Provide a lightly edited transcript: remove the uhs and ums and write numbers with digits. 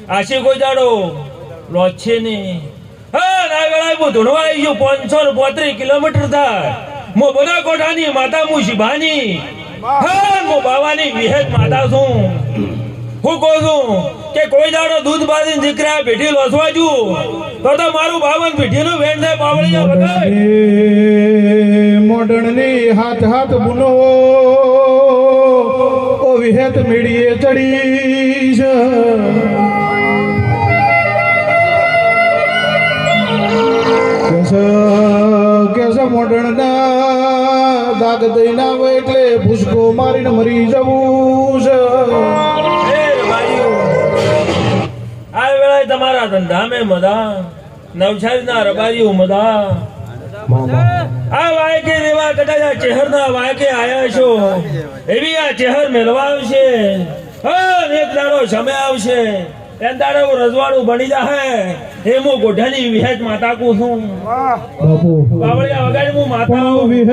આશી કોઈ દાડો લોજ છે ને હા ના વેળાએ હું ધૂણવા આવી છું 535 કિલોમીટર થાય મો બધા કોઠાની માતા હું શિભાની હા મો બાવાની વિહેત માતા છું હું કહું છું કે કોઈ દાડો દૂધ બાંધીને દીકરા ભેટી લોસવા જુ તો મારું બાવન ભેટીનું વેણ થાય પાવળિયા બધાય મોડણની હાથ હાથ બુનો ઓ વિહેત મેળીએ ચડી છે કેસે મોડણના દાગ દઈને આવે એટલે ભૂસકો મારીને મરી જવું છે આ વેળાએ તમારા ધંધામે મદા નવસારીના રબારીઓ મદા આ વાયકે એવા કદાચ ચહેરના વાયકે આયા છો એવી આ ચહેર મેળવા આવશે એક દાડો સમય આવશે એમ દાડે હું રજવાડું બની જાહે એ હું ગોઢાની વિહેત માતા કું છું બાપુ બાવળિયા વગાડી હું માતા વિહેત